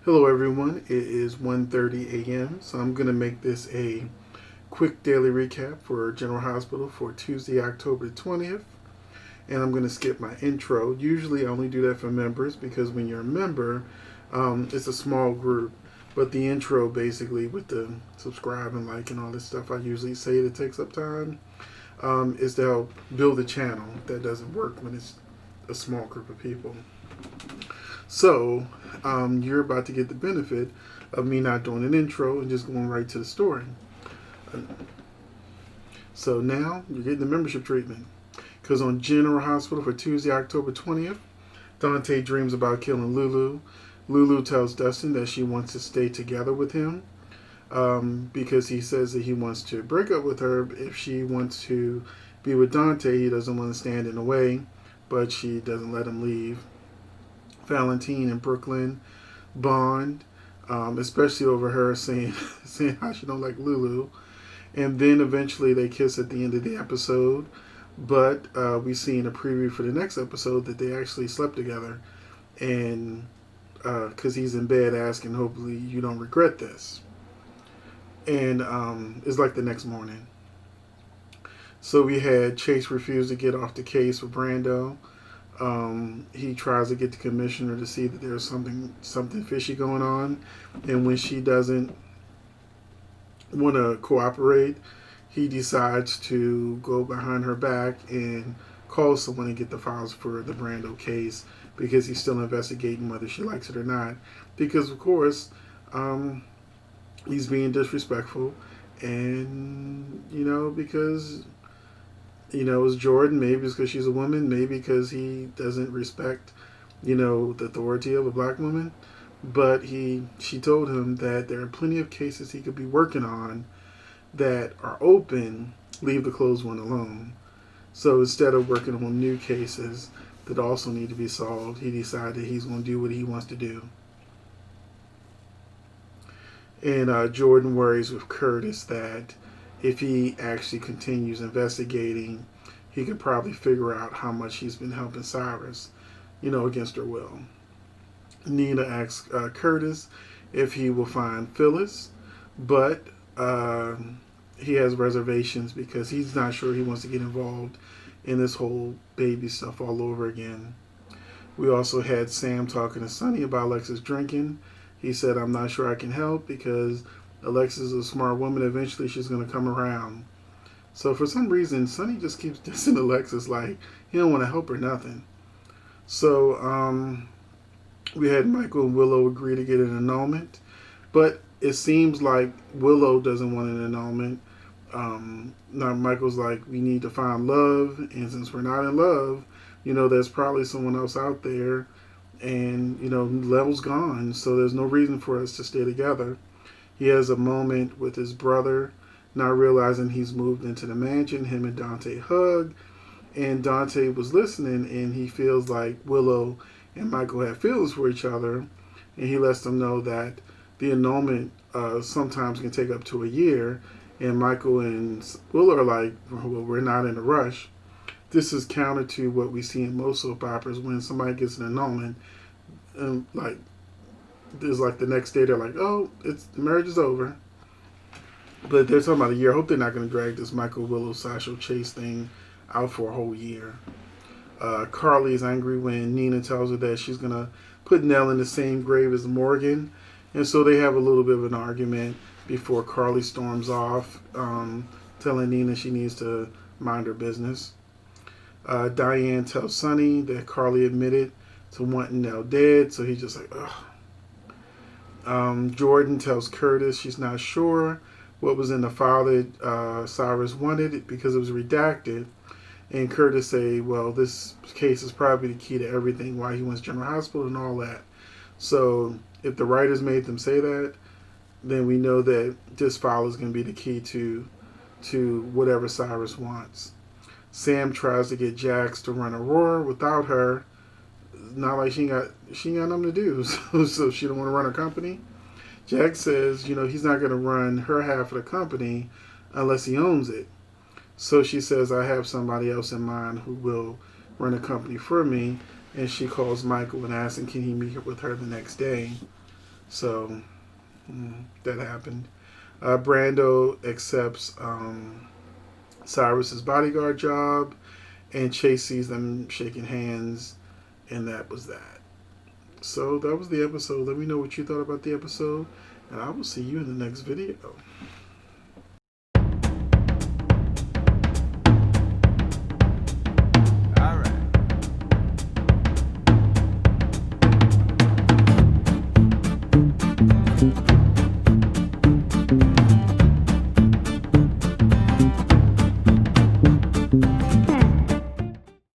Hello everyone, it is 1:30 a.m. so I'm going to make this a quick daily recap for General Hospital for Tuesday, October 20th, and I'm going to skip my intro. Usually I only do that for members because when you're a member, it's a small group, but the intro basically with the subscribe and like and all this stuff I usually say that takes up time is to help build a channel that doesn't work when it's a small group of people. So, you're about to get the benefit of me not doing an intro and just going right to the story. So now you're getting the membership treatment. Because on General Hospital for Tuesday, October 20th, Dante dreams about killing Lulu. Lulu tells Dustin that she wants to stay together with him because he says that he wants to break up with her if she wants to be with Dante. He doesn't want to stand in the way, but she doesn't let him leave. Valentine and Brooklyn bond, especially over her saying how she don't like Lulu, and then eventually they kiss at the end of the episode. But we see in a preview for the next episode that they actually slept together, and because he's in bed asking, "Hopefully you don't regret this," and it's like the next morning. So we had Chase refuse to get off the case for Brando. He tries to get the commissioner to see that there's something fishy going on, and when she doesn't want to cooperate, he decides to go behind her back and call someone and get the files for the Brando case because he's still investigating whether she likes it or not. Because of course, he's being disrespectful, and because it's Jordan. Maybe it's because she's a woman. Maybe because he doesn't respect, the authority of a black woman. But she told him that there are plenty of cases he could be working on that are open. Leave the closed one alone. So instead of working on new cases that also need to be solved, he decided he's going to do what he wants to do. And Jordan worries with Curtis that if he actually continues investigating, he could probably figure out how much he's been helping Cyrus, against her will. Nina asks Curtis if he will find Phyllis, but he has reservations because he's not sure he wants to get involved in this whole baby stuff all over again. We also had Sam talking to Sonny about Alexis drinking. He said, "I'm not sure I can help because Alexis is a smart woman. Eventually she's going to come around." So for some reason, Sonny just keeps dissing Alexis like he don't want to help her nothing. So we had Michael and Willow agree to get an annulment. But it seems like Willow doesn't want an annulment. Now Michael's like, we need to find love. And since we're not in love, there's probably someone else out there. And, Level's gone. So there's no reason for us to stay together. He has a moment with his brother, not realizing he's moved into the mansion. Him and Dante hug, and Dante was listening, and he feels like Willow and Michael have feelings for each other, and he lets them know that the annulment sometimes can take up to a year, and Michael and Willow are like, well, we're not in a rush. This is counter to what we see in most soap operas when somebody gets an annulment, and there's like the next day they're like, oh, the marriage is over. But they're talking about a year. I hope they're not going to drag this Michael Willow Sasha Chase thing out for a whole year. Carly's angry when Nina tells her that she's going to put Nell in the same grave as Morgan. And so they have a little bit of an argument before Carly storms off, telling Nina she needs to mind her business. Diane tells Sonny that Carly admitted to wanting Nell dead. So he's just like, ugh. Jordan tells Curtis she's not sure what was in the file that Cyrus wanted because it was redacted. And Curtis say, well, this case is probably the key to everything, why he wants General Hospital and all that. So if the writers made them say that, then we know that this file is going to be the key to whatever Cyrus wants. Sam tries to get Jax to run Aurora without her. Not like she ain't got nothing to do, so she don't want to run her company. Jack says, he's not going to run her half of the company unless he owns it. So she says, I have somebody else in mind who will run a company for me. And she calls Michael and asks him, can he meet with her the next day? So that happened. Brando accepts Cyrus's bodyguard job, and Chase sees them shaking hands, and that was that. So that was the episode. Let me know what you thought about the episode, and I will see you in the next video.